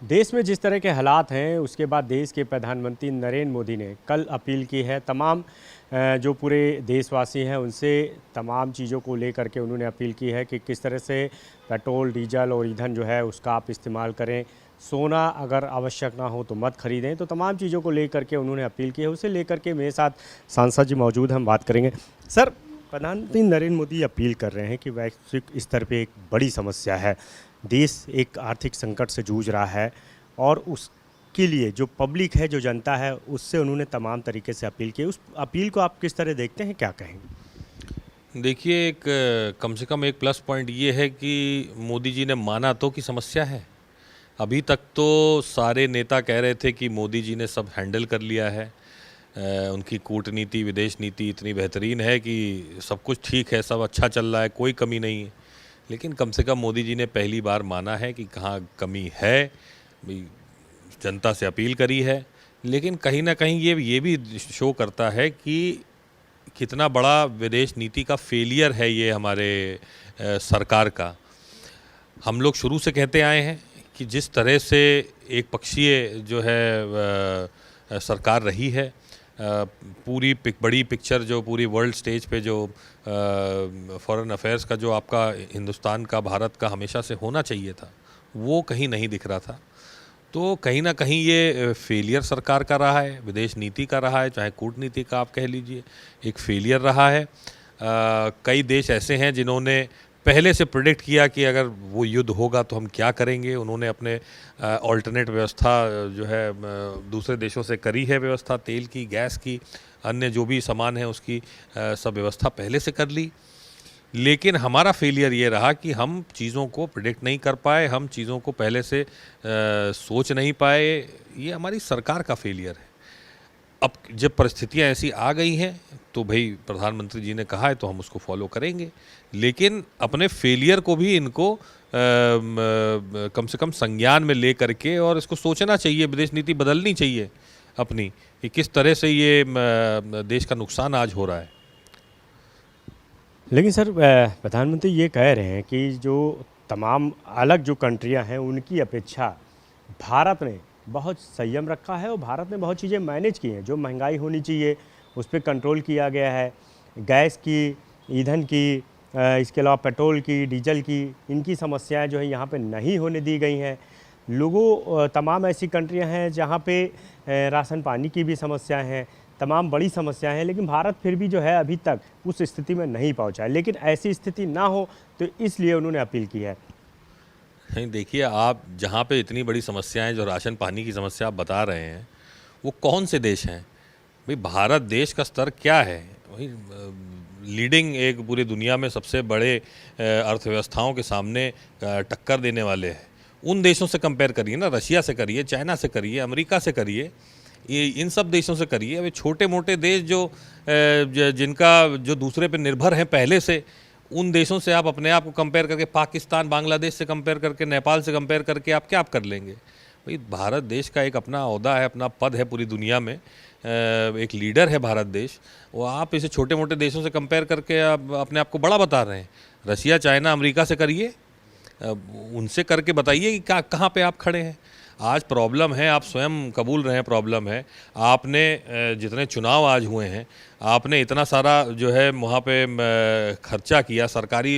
देश में जिस तरह के हालात हैं उसके बाद देश के प्रधानमंत्री नरेंद्र मोदी ने कल अपील की है तमाम जो पूरे देशवासी हैं उनसे तमाम चीज़ों को लेकर के उन्होंने अपील की है कि किस तरह से पेट्रोल डीजल और ईंधन जो है उसका आप इस्तेमाल करें। सोना अगर आवश्यक ना हो तो मत खरीदें। तो तमाम चीज़ों को लेकर के उन्होंने अपील की है। उसे लेकर के मेरे साथ सांसद जी मौजूद हैं, हम बात करेंगे। सर, प्रधानमंत्री नरेंद्र मोदी अपील कर रहे हैं कि वैश्विक स्तर पे एक बड़ी समस्या है, देश एक आर्थिक संकट से जूझ रहा है और उसके लिए जो पब्लिक है, जो जनता है, उससे उन्होंने तमाम तरीके से अपील की। उस अपील को आप किस तरह देखते हैं, क्या कहेंगे? देखिए, एक कम से कम एक प्लस पॉइंट ये है कि मोदी जी ने माना तो कि समस्या है। अभी तक तो सारे नेता कह रहे थे कि मोदी जी ने सब हैंडल कर लिया है, उनकी कूटनीति विदेश नीति इतनी बेहतरीन है कि सब कुछ ठीक है, सब अच्छा चल रहा है, कोई कमी नहीं है। लेकिन कम से कम मोदी जी ने पहली बार माना है कि कहाँ कमी है, भाई जनता से अपील करी है। लेकिन कहीं ना कहीं ये भी शो करता है कि कितना बड़ा विदेश नीति का फेलियर है ये हमारे सरकार का। हम लोग शुरू से कहते आए हैं कि जिस तरह से एक पक्षीय जो है सरकार रही है, पूरी बड़ी पिक्चर जो पूरी वर्ल्ड स्टेज पे जो फॉरेन अफेयर्स का जो आपका हिंदुस्तान का, भारत का हमेशा से होना चाहिए था, वो कहीं नहीं दिख रहा था। तो कहीं ना कहीं ये फेलियर सरकार का रहा है, विदेश नीति का रहा है, चाहे कूटनीति का आप कह लीजिए, एक फेलियर रहा है। कई देश ऐसे हैं जिन्होंने पहले से प्रेडिक्ट किया कि अगर वो युद्ध होगा तो हम क्या करेंगे। उन्होंने अपने ऑल्टरनेट व्यवस्था जो है दूसरे देशों से करी है, व्यवस्था तेल की, गैस की, अन्य जो भी सामान है उसकी सब व्यवस्था पहले से कर ली। लेकिन हमारा फेलियर ये रहा कि हम चीज़ों को प्रेडिक्ट नहीं कर पाए, हम चीज़ों को पहले से सोच नहीं पाए। ये हमारी सरकार का फेलियर है। अब जब परिस्थितियां ऐसी आ गई हैं तो भाई प्रधानमंत्री जी ने कहा है तो हम उसको फॉलो करेंगे। लेकिन अपने फेलियर को भी इनको कम से कम संज्ञान में ले करके और इसको सोचना चाहिए, विदेश नीति बदलनी चाहिए अपनी, कि किस तरह से ये देश का नुकसान आज हो रहा है। लेकिन सर, प्रधानमंत्री ये कह रहे हैं कि जो तमाम अलग जो कंट्रियां हैं उनकी अपेक्षा भारत ने बहुत संयम रखा है और भारत ने बहुत चीज़ें मैनेज की हैं। जो महंगाई होनी चाहिए उस पर कंट्रोल किया गया है, गैस की, ईंधन की, इसके अलावा पेट्रोल की, डीजल की, इनकी समस्याएं जो है यहाँ पे नहीं होने दी गई हैं। लोगों तमाम ऐसी कंट्रियां हैं जहाँ पे राशन पानी की भी समस्याएं हैं, तमाम बड़ी समस्याएं हैं, लेकिन भारत फिर भी जो है अभी तक उस स्थिति में नहीं पहुँचा है। लेकिन ऐसी स्थिति ना हो तो इसलिए उन्होंने अपील की है। नहीं, देखिए, आप जहाँ पे इतनी बड़ी समस्याएं, जो राशन पानी की समस्या आप बता रहे हैं, वो कौन से देश हैं? भाई भारत देश का स्तर क्या है? वही लीडिंग, एक पूरी दुनिया में सबसे बड़े अर्थव्यवस्थाओं के सामने टक्कर देने वाले हैं। उन देशों से कंपेयर करिए ना, रशिया से करिए, चाइना से करिए, अमेरिका से करिए, ये इन सब देशों से करिए। अभी छोटे मोटे देश जो जिनका जो दूसरे पे निर्भर हैं पहले से, उन देशों से आप अपने आप को कंपेयर करके, पाकिस्तान, बांग्लादेश से कंपेयर करके, नेपाल से कंपेयर करके आप क्या कर लेंगे? भाई भारत देश का एक अपना ओहदा है, अपना पद है पूरी दुनिया में, एक लीडर है भारत देश। वो आप इसे छोटे मोटे देशों से कंपेयर करके आप अपने आप को बड़ा बता रहे हैं। रशिया, चाइना, अमेरिका से करिए, उनसे करके बताइए कि क्या, कहाँ पे आप खड़े हैं। आज प्रॉब्लम है, आप स्वयं कबूल रहे हैं प्रॉब्लम है। आपने जितने चुनाव आज हुए हैं, आपने इतना सारा जो है वहाँ पे खर्चा किया, सरकारी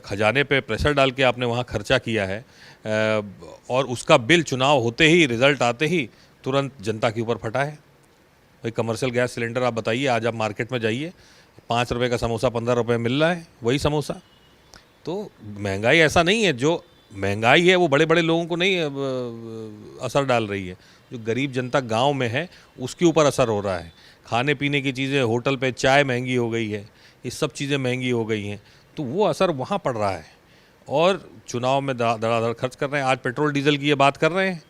खजाने पे प्रेशर डाल के आपने वहाँ खर्चा किया है, और उसका बिल चुनाव होते ही, रिजल्ट आते ही तुरंत जनता के ऊपर फटा है। भाई कमर्शियल गैस सिलेंडर आप बताइए, आज आप मार्केट में जाइए, 5 रुपये का समोसा 15 रुपये मिल रहा है, वही समोसा। तो महंगाई ऐसा नहीं है, जो महंगाई है वो बड़े बड़े लोगों को नहीं असर डाल रही है, जो गरीब जनता गांव में है उसके ऊपर असर हो रहा है। खाने पीने की चीज़ें, होटल पे चाय महंगी हो गई है, ये सब चीज़ें महंगी हो गई हैं, तो वो असर वहाँ पड़ रहा है। और चुनाव में धड़ाधड़ खर्च कर रहे हैं। आज पेट्रोल डीजल की ये बात कर रहे हैं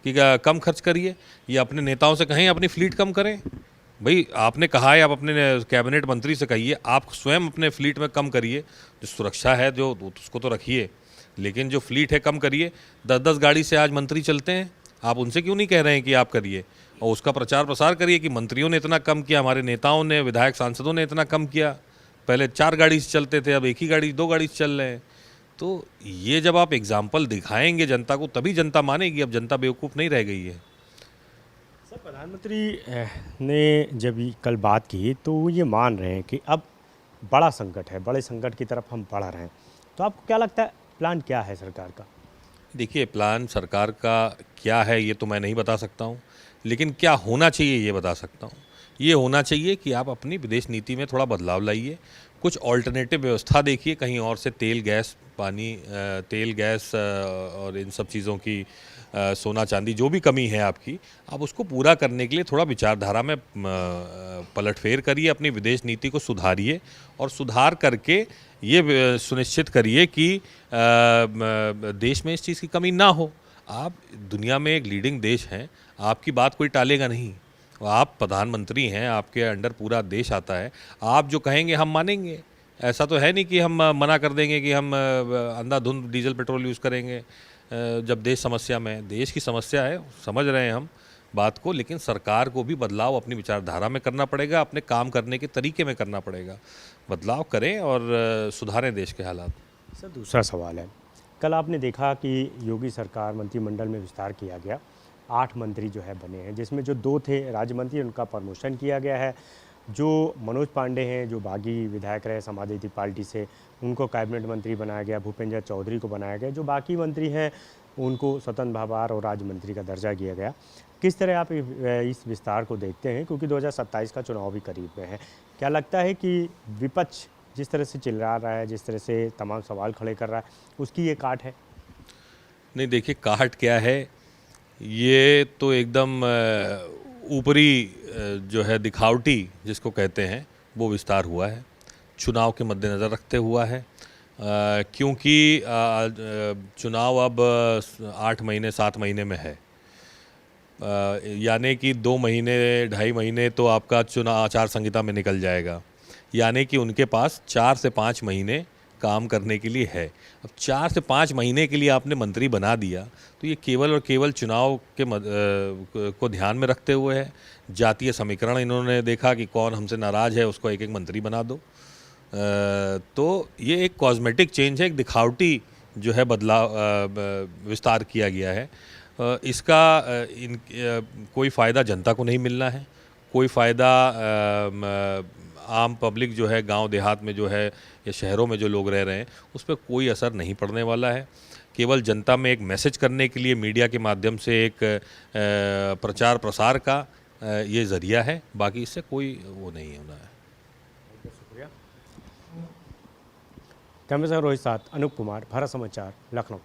कि कम खर्च करिए, ये अपने नेताओं से कहें अपनी फ्लीट कम करें। भाई आपने कहा है, आप अपने कैबिनेट मंत्री से कहिए, आप स्वयं अपने फ्लीट में कम करिए। जो सुरक्षा है जो उसको तो रखिए, लेकिन जो फ्लीट है कम करिए। 10-10 गाड़ी से आज मंत्री चलते हैं, आप उनसे क्यों नहीं कह रहे हैं कि आप करिए? और उसका प्रचार प्रसार करिए कि मंत्रियों ने इतना कम किया, हमारे नेताओं ने, विधायक सांसदों ने इतना कम किया। पहले 4 गाड़ी से चलते थे, अब 1 ही गाड़ी, 2 गाड़ी से चल रहे हैं। तो ये जब आप एग्जाम्पल दिखाएंगे जनता को, तभी जनता मानेगी। अब जनता बेवकूफ़ नहीं रह गई है। सर, प्रधानमंत्री ने जब कल बात की तो वो ये मान रहे हैं कि अब बड़ा संकट है, बड़े संकट की तरफ हम बढ़ रहे हैं। तो आपको क्या लगता है, प्लान क्या है सरकार का? देखिए, प्लान सरकार का क्या है ये तो मैं नहीं बता सकता हूँ, लेकिन क्या होना चाहिए ये बता सकता हूँ। ये होना चाहिए कि आप अपनी विदेश नीति में थोड़ा बदलाव लाइए, कुछ ऑल्टरनेटिव व्यवस्था देखिए, कहीं और से तेल गैस पानी तेल गैस और इन सब चीज़ों की सोना चांदी जो भी कमी है आपकी, आप उसको पूरा करने के लिए थोड़ा विचारधारा में पलटफेर करिए, अपनी विदेश नीति को सुधारिए और सुधार करके ये सुनिश्चित करिए कि देश में इस चीज़ की कमी ना हो। आप दुनिया में एक लीडिंग देश हैं, आपकी बात कोई टालेगा नहीं। आप प्रधानमंत्री हैं, आपके अंडर पूरा देश आता है, आप जो कहेंगे हम मानेंगे। ऐसा तो है नहीं कि हम मना कर देंगे कि हम अंधाधुंध डीजल पेट्रोल यूज़ करेंगे जब देश समस्या में है। देश की समस्या है, समझ रहे हैं हम बात को, लेकिन सरकार को भी बदलाव अपनी विचारधारा में करना पड़ेगा, अपने काम करने के तरीके में करना पड़ेगा। बदलाव करें और सुधारें देश के हालात। सर, दूसरा सवाल है, कल आपने देखा कि योगी सरकार मंत्रिमंडल में विस्तार किया गया, 8 मंत्री जो है बने हैं, जिसमें जो 2 थे राज्य मंत्री उनका प्रमोशन किया गया है। जो मनोज पांडे हैं, जो बागी विधायक रहे समाजवादी पार्टी से, उनको कैबिनेट मंत्री बनाया गया, भूपेंद्र चौधरी को बनाया गया। जो बाकी मंत्री हैं उनको स्वतंत्र भाबार और राज्य मंत्री का दर्जा दिया गया। किस तरह आप इस विस्तार को देखते हैं, क्योंकि 2027 का चुनाव भी करीब में है? क्या लगता है कि विपक्ष जिस तरह से चिल्ला रहा है, जिस तरह से तमाम सवाल खड़े कर रहा है, उसकी ये काट है? नहीं, देखिए काट क्या है, ये तो एकदम ऊपरी जो है दिखावटी जिसको कहते हैं वो विस्तार हुआ है, चुनाव के मद्देनज़र रखते हुआ है। क्योंकि चुनाव अब 8 महीने 7 महीने में है, यानी कि 2 महीने 2.5 महीने तो आपका चुनाव आचार संहिता में निकल जाएगा, यानी कि उनके पास 4 से 5 महीने काम करने के लिए है। अब 4 से 5 महीने के लिए आपने मंत्री बना दिया, तो ये केवल और केवल चुनाव के को ध्यान में रखते हुए है। जातीय समीकरण इन्होंने देखा कि कौन हमसे नाराज़ है, उसको एक एक मंत्री बना दो। तो ये एक कॉस्मेटिक चेंज है, एक दिखावटी जो है बदलाव विस्तार किया गया है। इसका कोई फ़ायदा जनता को नहीं मिलना है, कोई फ़ायदा आम पब्लिक जो है गांव देहात में जो है या शहरों में जो लोग रह रहे हैं उस पर कोई असर नहीं पड़ने वाला है। केवल जनता में एक मैसेज करने के लिए मीडिया के माध्यम से एक प्रचार प्रसार का ये ज़रिया है, बाकी इससे कोई वो नहीं होना है। शुक्रिया। कैमरे से रोहित साथ अनूप कुमार, भारत समाचार, लखनऊ।